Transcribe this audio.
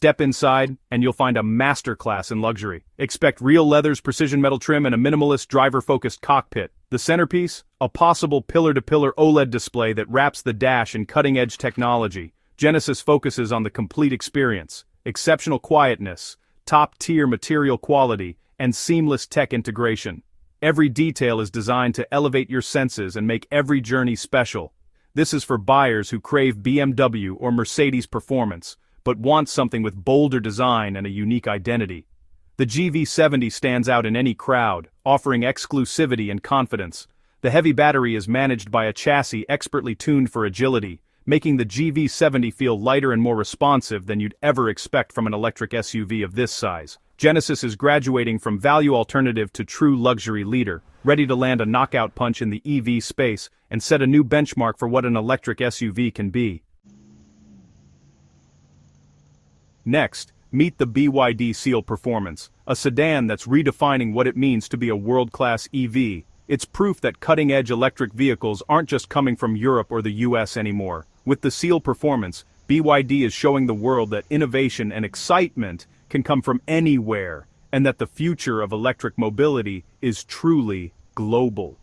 Step inside, and you'll find a masterclass in luxury. Expect real leathers, precision metal trim, and a minimalist, driver-focused cockpit. The centerpiece? A possible pillar-to-pillar OLED display that wraps the dash in cutting-edge technology. Genesis focuses on the complete experience. Exceptional quietness, top-tier material quality, and seamless tech integration. Every detail is designed to elevate your senses and make every journey special. This is for buyers who crave BMW or Mercedes performance, but want something with bolder design and a unique identity. The GV70 stands out in any crowd, offering exclusivity and confidence. The heavy battery is managed by a chassis expertly tuned for agility, making the GV70 feel lighter and more responsive than you'd ever expect from an electric SUV of this size. Genesis is graduating from value alternative to true luxury leader, ready to land a knockout punch in the EV space and set a new benchmark for what an electric SUV can be. Next, meet the BYD Seal Performance, a sedan that's redefining what it means to be a world-class EV. It's proof that cutting-edge electric vehicles aren't just coming from Europe or the US anymore. With the Seal Performance, BYD is showing the world that innovation and excitement can come from anywhere, and that the future of electric mobility is truly global.